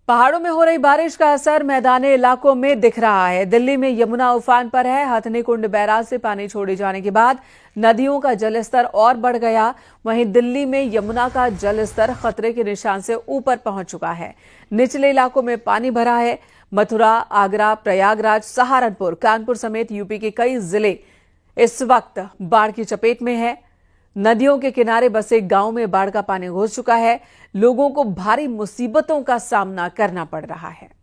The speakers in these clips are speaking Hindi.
पहाड़ों में हो रही बारिश का असर मैदानी इलाकों में दिख रहा है। दिल्ली में यमुना उफान पर है। हथनी कुंड बैराज से पानी छोड़े जाने के बाद नदियों का जलस्तर और बढ़ गया। वहीं दिल्ली में यमुना का जलस्तर खतरे के निशान से ऊपर पहुंच चुका है। निचले इलाकों में पानी भरा है। मथुरा, आगरा, प्रयागराज, सहारनपुर, कानपुर समेत यूपी के कई जिले इस वक्त बाढ़ की चपेट में है। नदियों के किनारे बसे गांव में बाढ़ का पानी घुस चुका है। लोगों को भारी मुसीबतों का सामना करना पड़ रहा है।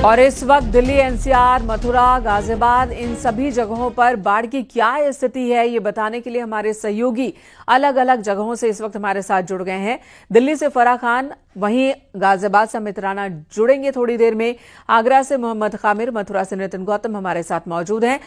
और इस वक्त दिल्ली, एनसीआर, मथुरा, गाजियाबाद इन सभी जगहों पर बाढ़ की क्या स्थिति है, ये बताने के लिए हमारे सहयोगी अलग अलग जगहों से इस वक्त हमारे साथ जुड़ गए हैं। दिल्ली से फराह खान, वहीं गाजियाबाद से अमित राणा जुड़ेंगे थोड़ी देर में। आगरा से मोहम्मद खामिर, मथुरा से नितिन गौतम हमारे साथ मौजूद हैं।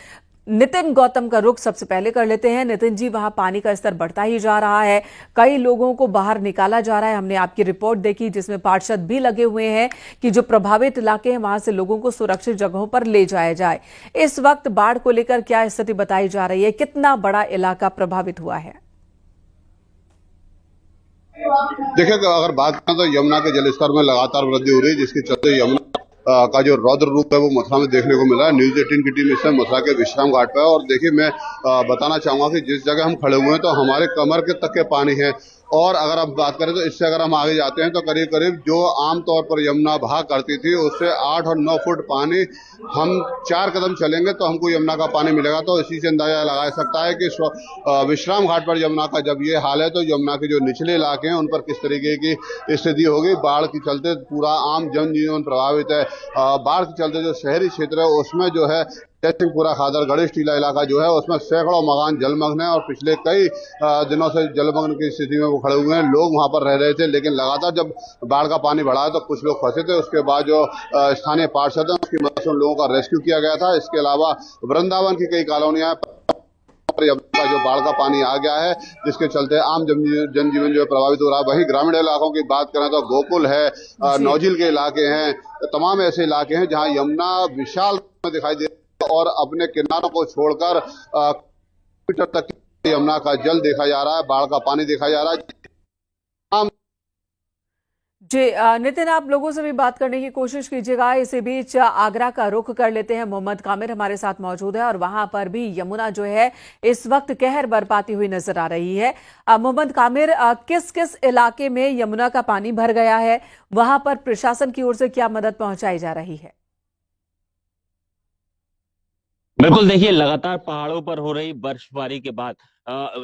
नितिन गौतम का रुख सबसे पहले कर लेते हैं। नितिन जी, वहां पानी का स्तर बढ़ता ही जा रहा है, कई लोगों को बाहर निकाला जा रहा है। हमने आपकी रिपोर्ट देखी जिसमें पार्षद भी लगे हुए हैं कि जो प्रभावित इलाके हैं वहां से लोगों को सुरक्षित जगहों पर ले जाया जाए। इस वक्त बाढ़ को लेकर क्या स्थिति बताई जा रही है? कितना बड़ा इलाका प्रभावित हुआ है? देखिए, अगर बात करें तो यमुना के जलस्तर में लगातार वृद्धि हो रही है, जिसके चलते यमुना का जो रौद्र रूप है वो मथुरा में देखने को मिला है। न्यूज 18 की टीम इस समय मथुरा के विश्राम घाट पर है और देखिए, मैं बताना चाहूंगा कि जिस जगह हम खड़े हुए हैं तो हमारे कमर के तक के पानी है। और अगर आप बात करें तो इससे अगर हम आगे जाते हैं तो करीब करीब जो आमतौर पर यमुना बहा करती थी उससे 8 और 9 फुट पानी, हम 4 कदम चलेंगे तो हमको यमुना का पानी मिलेगा। तो इसी से अंदाजा लगा सकता है कि विश्राम घाट पर यमुना का जब ये हाल है तो यमुना के जो निचले इलाके हैं उन पर किस तरीके की स्थिति होगी। बाढ़ के चलते पूरा आम जनजीवन प्रभावित है। बाढ़ के चलते जो शहरी क्षेत्र है उसमें जो है जयसिंहपुरा, खादर, गणेश टीला इलाका जो है उसमें सैकड़ों मकान जलमग्न है और पिछले कई दिनों से जलमग्न की स्थिति में वो खड़े हुए हैं। लोग वहां पर रह रहे थे, लेकिन लगातार जब बाढ़ का पानी बढ़ा है तो कुछ लोग फंसे थे। उसके बाद जो स्थानीय पार्षद है उसकी मदद से उन लोगों का रेस्क्यू किया गया था। इसके अलावा वृंदावन की कई कॉलोनियां का जो बाढ़ का पानी आ गया है, जिसके चलते आम जनजीवन जो है प्रभावित हो रहा है। वहीं ग्रामीण इलाकों की बात करें तो गोकुल है, नौजिल के इलाके हैं, तमाम ऐसे इलाके हैं जहां यमुना विशाल दिखाई दे और अपने किनारों को छोड़कर मीटर तक यमुना का जल देखा जा रहा है, बाढ़ का पानी देखा जा रहा है। जी नितिन, आप लोगों से भी बात करने की कोशिश कीजिएगा। इसी बीच आगरा का रुख कर लेते हैं। मोहम्मद कामिर हमारे साथ मौजूद है और वहां पर भी यमुना जो है इस वक्त कहर बरपाती हुई नजर आ रही है। मोहम्मद कामिर, किस किस इलाके में यमुना का पानी भर गया है? वहां पर प्रशासन की ओर से क्या मदद पहुंचाई जा रही है? बिल्कुल, देखिए, लगातार पहाड़ों पर हो रही बर्फबारी के बाद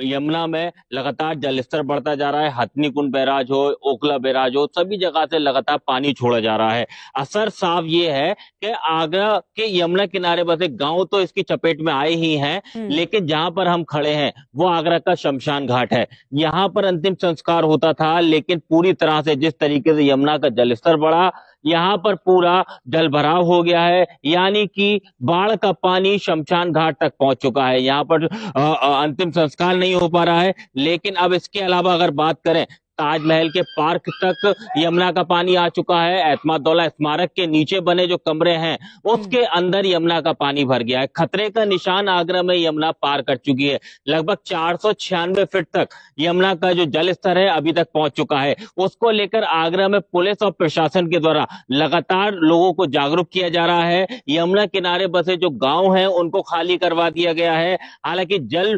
यमुना में लगातार जलस्तर बढ़ता जा रहा है। हथनी कुंड बैराज हो, ओखला बैराज हो, सभी जगह से लगातार पानी छोड़ा जा रहा है। असर साफ ये है कि आगरा के यमुना किनारे बसे गांव तो इसकी चपेट में आए ही हैं, लेकिन जहां पर हम खड़े हैं वो आगरा का शमशान घाट है। यहाँ पर अंतिम संस्कार होता था, लेकिन पूरी तरह से जिस तरीके से यमुना का जलस्तर बढ़ा, यहाँ पर पूरा जलभराव हो गया है। यानी कि बाढ़ का पानी शमशान घाट तक पहुंच चुका है। यहाँ पर अंतिम संस्कार नहीं हो पा रहा है। लेकिन अब इसके अलावा अगर बात करें, ताजमहल के पार्क तक यमुना का पानी आ चुका है। एतमादुल्ला स्मारक के नीचे बने जो कमरे हैं उसके अंदर यमुना का पानी भर गया है। खतरे का निशान आगरा में यमुना पार कर चुकी है। लगभग 496 फीट तक यमुना का जो जल स्तर है अभी तक पहुंच चुका है। उसको लेकर आगरा में पुलिस और प्रशासन के द्वारा लगातार लोगों को जागरूक किया जा रहा है। यमुना किनारे बसे जो गांव हैं उनको खाली करवा दिया गया है। हालांकि जल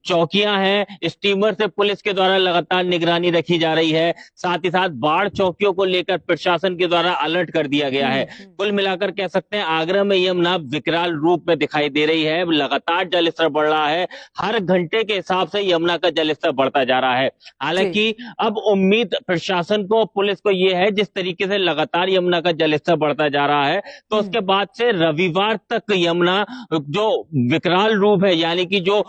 चौकियां हैं, स्टीमर से पुलिस के द्वारा लगातार निगरानी रखी जा रही है। साथ ही साथ बाढ़ चौकियों को लेकर प्रशासन के द्वारा अलर्ट कर दिया गया है। कुल मिलाकर कह सकते हैं आगरा में यमुना विकराल रूप में दिखाई दे रही है। लगातार जलस्तर बढ़ रहा है। हर घंटे के हिसाब से यमुना का जलस्तर बढ़ता जा रहा है। हालांकि अब उम्मीद प्रशासन को, पुलिस को यह है, जिस तरीके से लगातार यमुना का जलस्तर बढ़ता जा रहा है तो उसके बाद से रविवार तक यमुना जो विकराल रूप है, यानी कि जो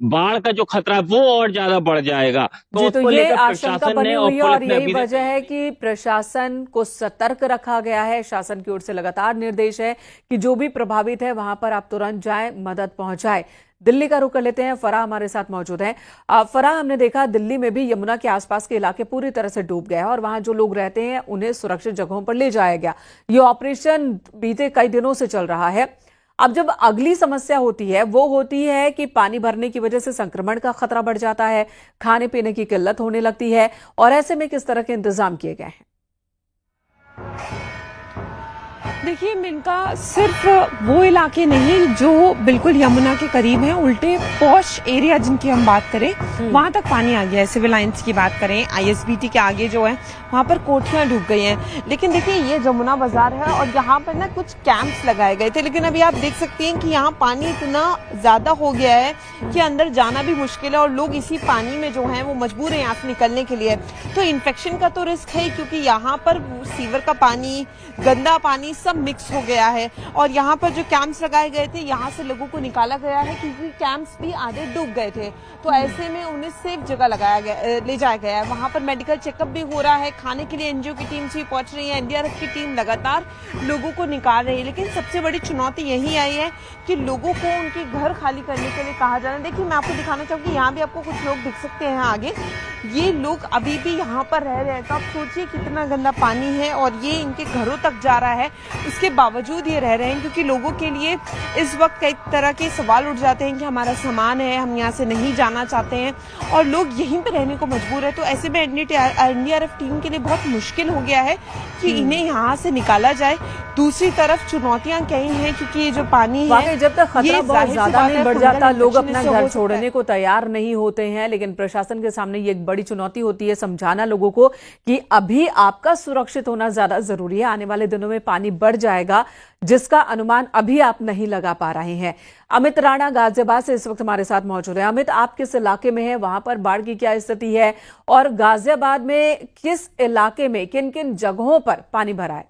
बाढ़ का जो खतरा है वो और ज्यादा बढ़ जाएगा। तो उसको ये लेकर आशंका प्रशासन बनी ने हुई है और यही अभी वजह है कि प्रशासन को सतर्क रखा गया है। शासन की ओर से लगातार निर्देश है कि जो भी प्रभावित है वहां पर आप तुरंत जाएं, मदद पहुंचाएं। दिल्ली का रुख कर लेते हैं। फराह हमारे साथ मौजूद हैं। फराह, हमने देखा दिल्ली में भी यमुना के आसपास के इलाके पूरी तरह से डूब गए और वहां जो लोग रहते हैं उन्हें सुरक्षित जगहों पर ले जाया गया। ये ऑपरेशन बीते कई दिनों से चल रहा है। अब जब अगली समस्या होती है वो होती है कि पानी भरने की वजह से संक्रमण का खतरा बढ़ जाता है, खाने पीने की किल्लत होने लगती है, और ऐसे में किस तरह के इंतजाम किए गए हैं? देखिए मिनका, सिर्फ वो इलाके नहीं जो बिल्कुल यमुना के करीब हैं, उल्टे पॉश एरिया जिनकी हम बात करें वहां तक पानी आ गया है। सिविल लाइंस की बात करें, आईएसबीटी के आगे जो है वहां पर कोठियां डूब गई हैं। लेकिन देखिए ये जमुना बाजार है और यहाँ पर ना कुछ कैंप्स लगाए गए थे, लेकिन अभी आप देख सकते हैं कि यहाँ पानी इतना ज्यादा हो गया है कि अंदर जाना भी मुश्किल है और लोग इसी पानी में जो है वो मजबूर है यहाँ से निकलने के लिए। तो इन्फेक्शन का तो रिस्क है क्योंकि यहाँ पर सीवर का पानी, गंदा पानी सब मिक्स हो गया है। और यहाँ पर जो कैंप्स लगाए गए थे यहाँ से लोगों को निकाला गया है क्योंकि कैंप्स भी आधे डूब गए थे। तो ऐसे में उन्हें सेफ जगह ले जाया गया है। वहाँ पर मेडिकल चेकअप भी हो रहा है, खाने के लिए एनजीओ की टीम भी पहुंच रही है, एनडीआरएफ की टीम लगातार लोगों को निकाल रही है। लेकिन सबसे बड़ी चुनौती यही आई है कि लोगों को उनके घर खाली करने के लिए कहा जा रहा है। देखिए मैं आपको दिखाना चाहूंगी, यहाँ भी आपको कुछ लोग दिख सकते हैं आगे, ये लोग अभी भी यहाँ पर रह रहे हैं। तो आप सोचिए कितना गंदा पानी है और ये इनके घरों तक जा रहा है, इसके बावजूद ये रह रहे हैं क्योंकि लोगों के लिए इस वक्त कई तरह के सवाल उठ जाते हैं कि हमारा सामान है, हम यहाँ से नहीं जाना चाहते हैं और लोग यहीं पे रहने को मजबूर है। तो ऐसे में एनडीआरएफ टीम के लिए बहुत मुश्किल हो गया है कि इन्हें यहाँ से निकाला जाए। दूसरी तरफ चुनौतियां कई हैं क्योंकि ये जो पानी है, जब तक खतरा बहुत ज्यादा नहीं बढ़ जाता लोग अपना घर छोड़ने को तैयार नहीं होते हैं। लेकिन प्रशासन के सामने ये एक बड़ी चुनौती होती है समझाना लोगों को कि अभी आपका सुरक्षित होना ज्यादा जरूरी है। आने वाले दिनों में पानी बढ़ जाएगा जिसका अनुमान अभी आप नहीं लगा पा रहे हैं। अमित राणा गाजियाबाद से इस वक्त हमारे साथ मौजूद है। अमित, आप किस इलाके में हैं, वहां पर बाढ़ की क्या स्थिति है और गाजियाबाद में किस इलाके में किन किन जगहों पर पानी भरा है?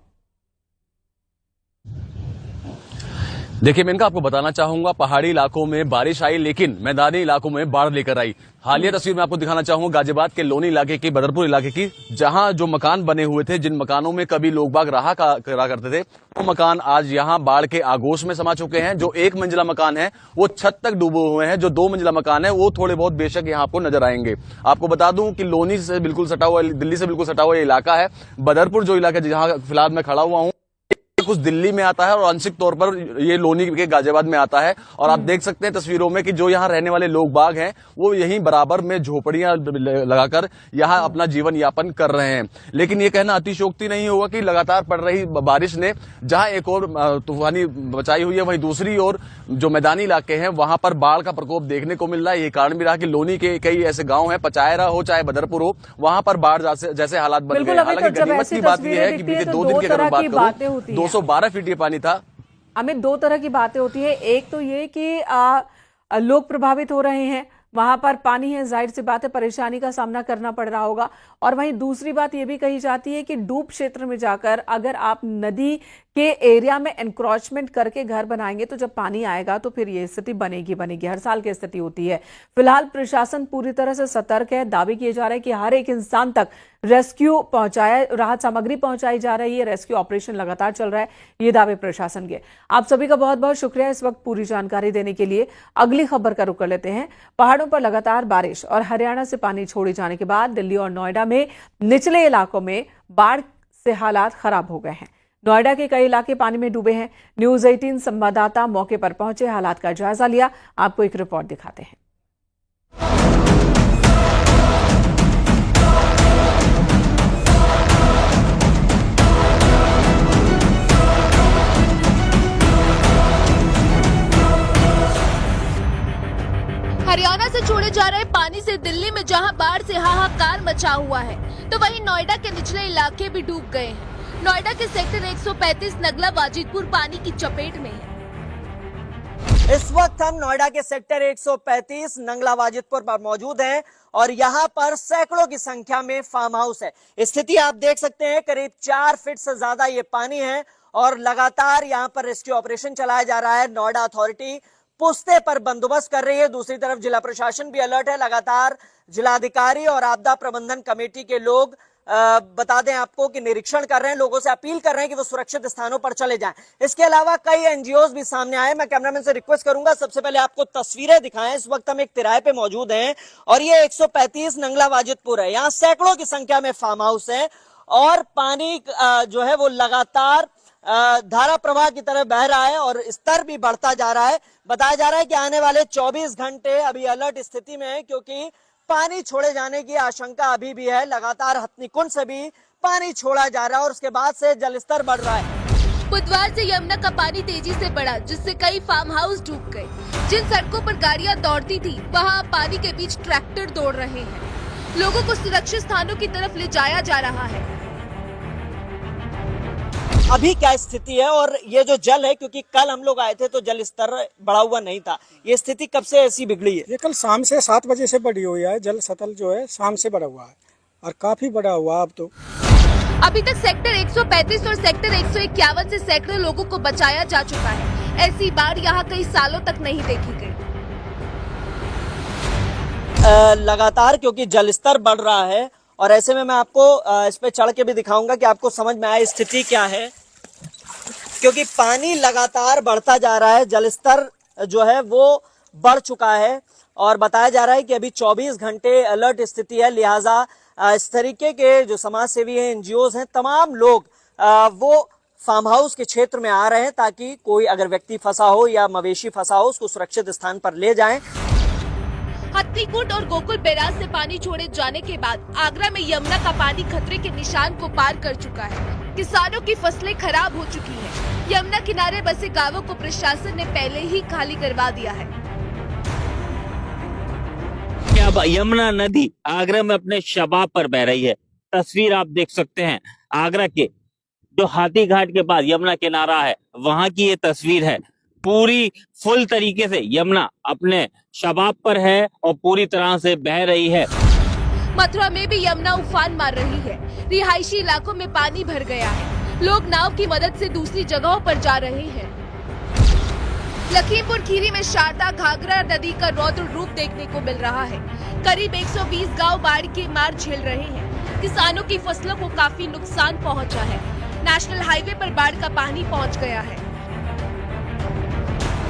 देखिए मैं इनका आपको बताना चाहूंगा, पहाड़ी इलाकों में बारिश आई लेकिन मैदानी इलाकों में बाढ़ लेकर आई। हालिया तस्वीर में आपको दिखाना चाहूंगा गाजियाबाद के लोनी इलाके की, बदरपुर इलाके की, जहां जो मकान बने हुए थे, जिन मकानों में कभी लोग बाग रहा करते थे, वो मकान आज यहां बाढ़ के आगोश में समा चुके हैं। जो एक मंजिला मकान है वो छत तक डूबे हुए हैं, जो 2 मंजिला मकान है वो थोड़े बहुत बेशक यहाँ आपको नजर आएंगे। आपको बता दूं कि लोनी से बिल्कुल सटा हुआ, दिल्ली से बिल्कुल सटा हुआ ये इलाका है। बदरपुर जो इलाका जहां फिलहाल मैं खड़ा हुआ हूं कुछ दिल्ली में आता है और आंशिक तौर पर ये लोनी के गाजियाबाद में आता है। और आप देख सकते हैं तस्वीरों में कि जो यहाँ रहने वाले लोग बाग हैं वो यहीं बराबर में झोपड़ियां लगाकर यहाँ अपना जीवन यापन कर रहे हैं। लेकिन ये कहना अतिशयोक्ति नहीं होगा कि लगातार पड़ रही बारिश ने जहां एक और तूफानी बचाई हुई है, वहीं दूसरी ओर जो मैदानी इलाके हैं वहां पर बाढ़ का प्रकोप देखने को मिल रहा है। ये कारण भी रहा कि लोनी के कई ऐसे गांव हैं, पचायरा हो चाहे बदरपुर हो, वहां पर बाढ़ जैसे हालात बन गए। हालांकि गनीमत की बात यह है कि बीते 2 दिन की अगर बात करूं 212 फीट ये पानी था। अमित, 2 तरह की बातें होती है। एक तो ये कि लोग प्रभावित हो रहे हैं, वहां पर पानी है, जाहिर सी बात है परेशानी का सामना करना पड़ रहा होगा। और वहीं दूसरी बात यह भी कही जाती है कि डूब क्षेत्र में जाकर अगर आप नदी के एरिया में एनक्रोचमेंट करके घर बनाएंगे तो जब पानी आएगा तो फिर ये स्थिति बनेगी। हर साल की स्थिति होती है। फिलहाल प्रशासन पूरी तरह से सतर्क है। दावे किए जा रहे हैं कि हर एक इंसान तक रेस्क्यू पहुंचाया, राहत सामग्री पहुंचाई जा रही है। रेस्क्यू ऑपरेशन लगातार चल रहा है, ये दावे प्रशासन के। आप सभी का बहुत बहुत शुक्रिया इस वक्त पूरी जानकारी देने के लिए। अगली खबर का रुख कर लेते हैं। पहाड़ों पर लगातार बारिश और हरियाणा से पानी छोड़े जाने के बाद दिल्ली और नोएडा में निचले इलाकों में बाढ़ से हालात खराब हो गए हैं। नोएडा के कई इलाके पानी में डूबे हैं। न्यूज 18 संवाददाता मौके पर पहुंचे, हालात का जायजा लिया। आपको एक रिपोर्ट दिखाते हैं। हरियाणा से छोड़े जा रहे पानी से दिल्ली में जहां बाढ़ से हाहाकार मचा हुआ है, तो वहीं नोएडा के निचले इलाके भी डूब गए हैं। नोएडा के सेक्टर 135 नगला वाजिदपुर पानी की चपेट में है। इस वक्त हम नोएडा के सेक्टर 135 नंगला वाजिदपुर पर मौजूद हैं और यहाँ पर सैकड़ों की संख्या में फार्म हाउस है। स्थिति आप देख सकते हैं, करीब 4 फीट से ज्यादा ये पानी है और लगातार यहाँ पर रेस्क्यू ऑपरेशन चलाया जा रहा है। नोएडा अथॉरिटी पुश्ते पर बंदोबस्त कर रही है। दूसरी तरफ जिला प्रशासन भी अलर्ट है। लगातार जिलाधिकारी और आपदा प्रबंधन कमेटी के लोग बता दें आपको कि निरीक्षण कर रहे हैं, लोगों से अपील कर रहे हैं कि वो सुरक्षित स्थानों पर चले जाएं। इसके अलावा कई एनजीओज भी सामने आए। मैं कैमरामैन से रिक्वेस्ट करूंगा सबसे पहले आपको तस्वीरें दिखाएं। इस वक्त हम एक तिराहे पे मौजूद हैं और ये 135 नंगला वाजिदपुर है। यहाँ सैकड़ों की संख्या में फार्म हाउस है और पानी जो है वो लगातार धारा प्रवाह की तरह बह रहा है और स्तर भी बढ़ता जा रहा है। बताया जा रहा है कि आने वाले 24 घंटे अभी अलर्ट स्थिति में है, क्योंकि पानी छोड़े जाने की आशंका अभी भी है। लगातार हथनीकुंड से भी पानी छोड़ा जा रहा है और उसके बाद से जलस्तर बढ़ रहा है। बुधवार से यमुना का पानी तेजी से बढ़ा, जिससे कई फार्म हाउस डूब गए। जिन सड़कों पर गाड़ियां दौड़ती थी, वहां पानी के बीच ट्रैक्टर दौड़ रहे हैं। लोगों को सुरक्षित स्थानों की तरफ ले जाया जा रहा है। अभी क्या स्थिति है और ये जो जल है, क्योंकि कल हम लोग आए थे तो जल स्तर बढ़ा हुआ नहीं था, ये स्थिति कब से ऐसी बिगड़ी है? ये कल शाम से 7 बजे से बढ़ी हुई है। जल सतल जो है शाम से बढ़ा हुआ है और काफी बढ़ा हुआ अब तो। अभी तक सेक्टर 135 और सेक्टर 151 से सैकड़ों लोगों को बचाया जा चुका है। ऐसी बाढ़ यहाँ कई सालों तक नहीं देखी गई। लगातार क्योंकि जलस्तर बढ़ रहा है और ऐसे में मैं आपको इस पे चढ़ के भी दिखाऊंगा कि आपको समझ में आए स्थिति क्या है, क्योंकि पानी लगातार बढ़ता जा रहा है। जलस्तर जो है वो बढ़ चुका है और बताया जा रहा है कि अभी 24 घंटे अलर्ट स्थिति है। लिहाजा इस तरीके के जो समाज सेवी हैं, एनजीओज हैं, तमाम लोग वो फार्म हाउस के क्षेत्र में आ रहे हैं ताकि कोई अगर व्यक्ति फंसा हो या मवेशी फंसा हो उसको सुरक्षित स्थान पर ले जाएं। हथनीकुंड और गोकुल बैराज से पानी छोड़े जाने के बाद आगरा में यमुना का पानी खतरे के निशान को पार कर चुका है। किसानों की फसलें खराब हो चुकी हैं। यमुना किनारे बसे गांवों को प्रशासन ने पहले ही खाली करवा दिया है। अब यमुना नदी आगरा में अपने शबाब पर बह रही है। तस्वीर आप देख सकते हैं आगरा के जो हाथी घाट के पास यमुना किनारा है, वहां की ये तस्वीर है। पूरी फुल तरीके से यमुना अपने शबाब पर है और पूरी तरह से बह रही है। मथुरा में भी यमुना उफान मार रही है। रिहायशी इलाकों में पानी भर गया है। लोग नाव की मदद से दूसरी जगहों पर जा रहे हैं। लखीमपुर खीरी में शारदा घाघरा नदी का रौद्र रूप देखने को मिल रहा है। करीब 120 गांव बाढ़ की मार झेल रहे हैं। किसानों की फसलों को काफी नुकसान पहुंचा है। नेशनल हाईवे पर बाढ़ का पानी पहुंच गया है।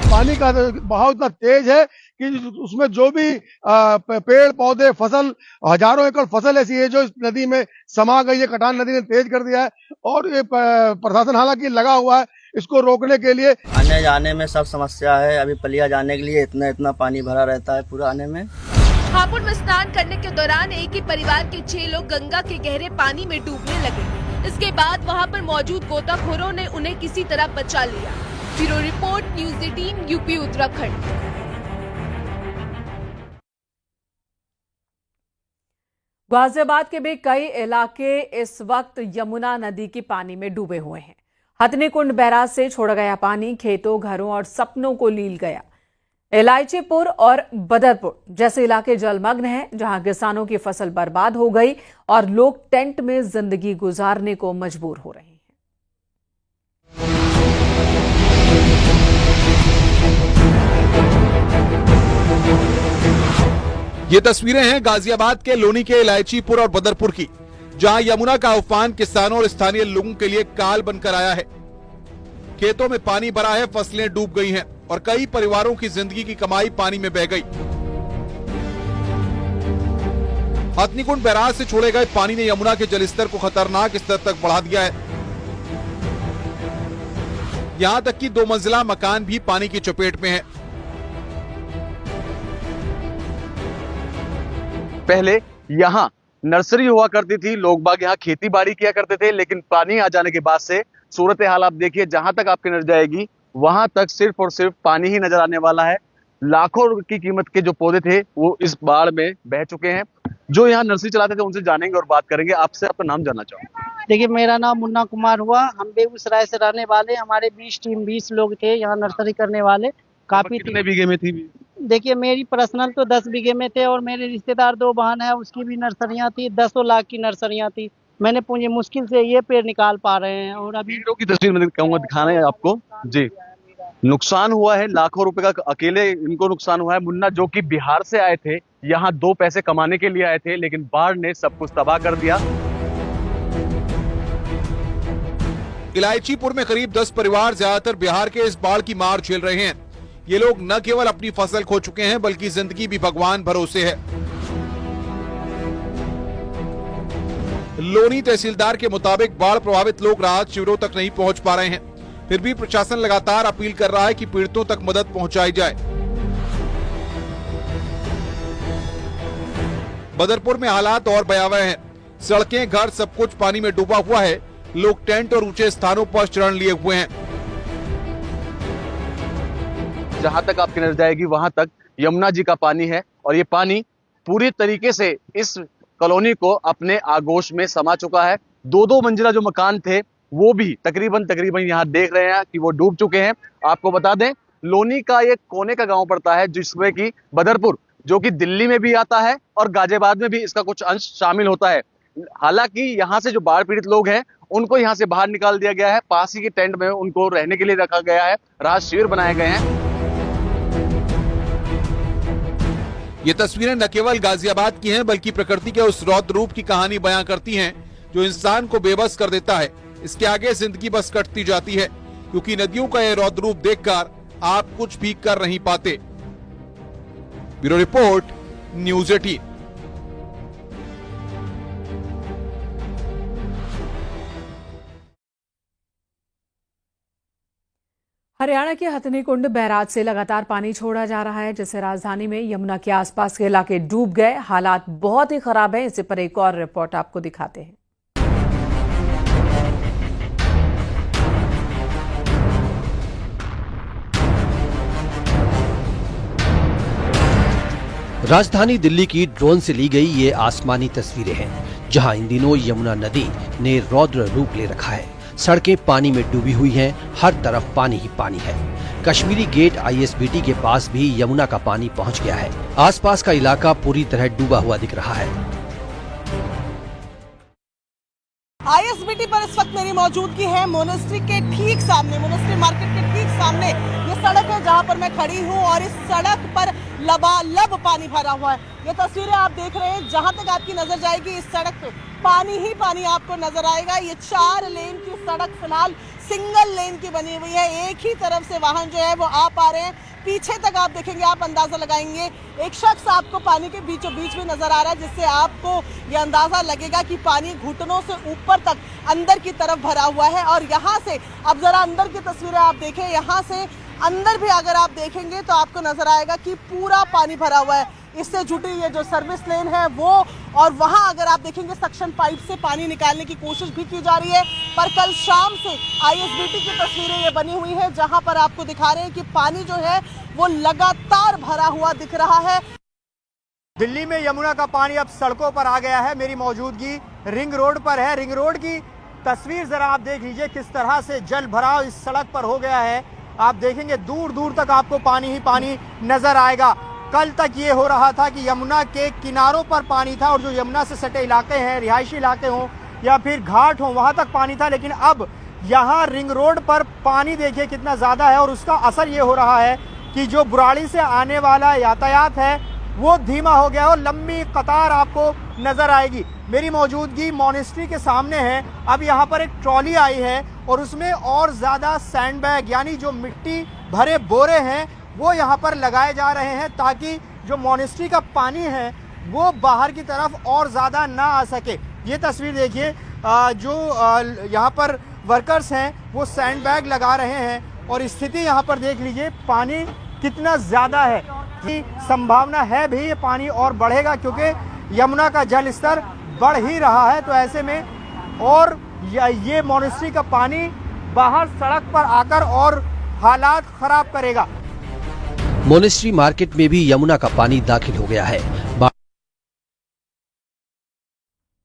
पानी का बहाव इतना तेज है कि उसमें जो भी पेड़ पौधे फसल, हजारों एकड़ फसल ऐसी है जो इस नदी में समा गई है। कटान नदी ने तेज कर दिया है और ये प्रशासन हालांकि लगा हुआ है इसको रोकने के लिए। आने जाने में सब समस्या है। अभी पलिया जाने के लिए इतना पानी भरा रहता है पूरा आने में। हापुड़ में स्नान करने के दौरान एक ही परिवार के 6 लोग गंगा के गहरे पानी में डूबने लगे। इसके बाद वहां पर मौजूद गोताखोरों ने उन्हें किसी तरह बचा लिया। Bureau report, news 18, UP Uttarakhand. Ghaziabad के भी कई इलाके इस वक्त यमुना नदी के पानी में डूबे हुए हैं। हथनीकुंड बैराज से छोड़ा गया पानी खेतों, घरों और सपनों को लील गया। इलायचीपुर और बदरपुर जैसे इलाके जलमग्न हैं, जहां किसानों की फसल बर्बाद हो गई और लोग टेंट में जिंदगी गुजारने को मजबूर हो रहे हैं। ये तस्वीरें हैं गाजियाबाद के लोनी के इलायचीपुर और बदरपुर की, जहां यमुना का उफान किसानों और स्थानीय लोगों के लिए काल बनकर आया है। खेतों में पानी भरा है, फसलें डूब गई हैं और कई परिवारों की जिंदगी की कमाई पानी में बह गई। हथनीकुंड बैराज से छोड़े गए पानी ने यमुना के जलस्तर को खतरनाक स्तर तक बढ़ा दिया है। यहां तक कि 2 मंजिला मकान भी पानी की चपेट में है। पहले यहाँ नर्सरी हुआ करती थी, लोग बाग यहाँ खेती बाड़ी किया करते थे, लेकिन पानी आ जाने के बाद से सूरत हाल आप देखिए, जहां तक आपकी नजर जाएगी वहां तक सिर्फ और सिर्फ पानी ही नजर आने वाला है। लाखों रुपए की कीमत के जो पौधे थे वो इस बाढ़ में बह चुके हैं। जो यहाँ नर्सरी चलाते थे उनसे जानेंगे और बात करेंगे। आपसे आपका नाम जानना चाहूंगा। देखिए, मेरा नाम मुन्ना कुमार हुआ। हम बेगूसराय से रहने वाले, हमारे 20 लोग थे यहाँ नर्सरी करने वाले। काफी कितने बीघे में थी? देखिए, मेरी पर्सनल तो 10 बीघे में थे और मेरे रिश्तेदार 2 बहन है, उसकी भी नर्सरियां थी। 10 लाख की नर्सरियां थी। मैंने पूंजी मुश्किल से ये पेड़ निकाल पा रहे हैं। और अभी की तस्वीर मैं कहूंगा दिखाना है आपको जी। नुकसान हुआ है, लाखों रुपए का अकेले इनको नुकसान हुआ है। मुन्ना जो कि बिहार से आए थे, यहाँ 2 पैसे कमाने के लिए आए थे, लेकिन बाढ़ ने सब कुछ तबाह कर दिया। इलायचीपुर में करीब 10 परिवार ज्यादातर बिहार के इस बाढ़ की मार झेल रहे हैं। ये लोग न केवल अपनी फसल खो चुके हैं बल्कि जिंदगी भी भगवान भरोसे है। लोनी तहसीलदार के मुताबिक बाढ़ प्रभावित लोग राहत शिविरों तक नहीं पहुंच पा रहे हैं। फिर भी प्रशासन लगातार अपील कर रहा है कि पीड़ितों तक मदद पहुंचाई जाए। बदरपुर में हालात और भयावह हैं। सड़कें, घर, सब कुछ पानी में डूबा हुआ है। लोग टेंट और ऊंचे स्थानों पर शरण लिए हुए हैं। जहां तक आपकी नजर जाएगी वहां तक यमुना जी का पानी है और ये पानी पूरी तरीके से इस कॉलोनी को अपने आगोश में समा चुका है। 2-2 मंजिला जो मकान थे वो भी तकरीबन यहाँ देख रहे हैं कि वो डूब चुके हैं। आपको बता दें, लोनी का एक कोने का गांव पड़ता है जिसमें कि बदरपुर, जो कि दिल्ली में भी आता है और गाजियाबाद में भी इसका कुछ अंश शामिल होता है। हालांकि यहाँ से जो बाढ़ पीड़ित लोग हैं उनको यहाँ से बाहर निकाल दिया गया है। पास ही के टेंट में उनको रहने के लिए रखा गया है। राहत शिविर बनाए गए हैं। ये तस्वीरें न केवल गाजियाबाद की हैं बल्कि प्रकृति के उस रौद्र रूप की कहानी बयां करती हैं जो इंसान को बेबस कर देता है। इसके आगे जिंदगी बस कटती जाती है क्योंकि नदियों का ये रौद्र रूप देखकर आप कुछ भी कर नहीं पाते। Bureau report, news 18। हरियाणा के हथनीकुंड बैराज से लगातार पानी छोड़ा जा रहा है, जिससे राजधानी में यमुना के आसपास के इलाके डूब गए। हालात बहुत ही खराब हैं। इसी पर एक और रिपोर्ट आपको दिखाते हैं। राजधानी दिल्ली की ड्रोन से ली गई ये आसमानी तस्वीरें हैं, जहां इन दिनों यमुना नदी ने रौद्र रूप ले रखा है। सड़कें पानी में डूबी हुई हैं, हर तरफ पानी ही पानी है। कश्मीरी गेट ISBT के पास भी यमुना का पानी पहुंच गया है। आसपास का इलाका पूरी तरह डूबा हुआ दिख रहा है। ISBT पर इस वक्त मेरी मौजूदगी है मोनेस्ट्री के ठीक सामने, मोनेस्ट्री मार्केट के ठीक सामने ये सड़क है जहां पर मैं खड़ी हूं और इस सड़क पर लबालब पानी भरा हुआ है। ये तस्वीरें आप देख रहे हैं, जहां तक आपकी नजर जाएगी इस सड़क पे पानी ही पानी आपको नजर आएगा। ये 4 लेन की सड़क फिलहाल सिंगल लेन की बनी हुई है। एक ही तरफ से वाहन जो है वो आ पा रहे हैं। पीछे तक आप देखेंगे, आप अंदाजा लगाएंगे, एक शख्स आपको पानी के बीचों बीच में नजर आ रहा है, जिससे आपको ये अंदाजा लगेगा कि पानी घुटनों से ऊपर तक अंदर की तरफ भरा हुआ है। और यहाँ से अब जरा अंदर की तस्वीरें आप देखें, यहाँ से अंदर भी अगर आप देखेंगे तो आपको नजर आएगा कि पूरा पानी भरा हुआ है। इससे जुटी ये जो सर्विस लेन है वो, और वहां अगर आप देखेंगे सक्शन पाइप से पानी निकालने की कोशिश भी की जा रही है। पर कल शाम से ISBT की तस्वीरें ये बनी हुई है, जहां पर आपको दिखा रहे हैं कि पानी जो है वो लगातार भरा हुआ दिख रहा है। दिल्ली में यमुना का पानी अब सड़कों पर आ गया है। मेरी मौजूदगी रिंग रोड पर है। रिंग रोड की तस्वीर जरा आप देख लीजिए, किस तरह से जल भराव इस सड़क पर हो गया है। आप देखेंगे दूर दूर तक आपको पानी ही पानी नजर आएगा। कल तक ये हो रहा था कि यमुना के किनारों पर पानी था और जो यमुना से सटे इलाके हैं, रिहायशी इलाके हों या फिर घाट हों, वहां तक पानी था। लेकिन अब यहाँ रिंग रोड पर पानी देखिए कितना ज्यादा है और उसका असर ये हो रहा है कि जो बुराड़ी से आने वाला यातायात है वो धीमा हो गया और लंबी कतार आपको नजर आएगी। मेरी मौजूदगी मोनेस्ट्री के सामने है। अब यहाँ पर एक ट्रॉली आई है और उसमें और ज्यादा सैंडबैग यानी जो मिट्टी भरे बोरे हैं वो यहाँ पर लगाए जा रहे हैं, ताकि जो मोनेस्ट्री का पानी है वो बाहर की तरफ और ज्यादा ना आ सके। ये तस्वीर देखिए, जो यहाँ पर वर्कर्स हैं वो सैंडबैग लगा रहे हैं और स्थिति यहाँ पर देख लीजिए, पानी कितना ज्यादा है कि संभावना है भी ये पानी और बढ़ेगा, क्योंकि यमुना का जल स्तर बढ़ ही रहा है। तो ऐसे में और ये मोनेस्ट्री का पानी बाहर सड़क पर आकर और हालात खराब करेगा। मोनेस्ट्री मार्केट में भी यमुना का पानी दाखिल हो गया है।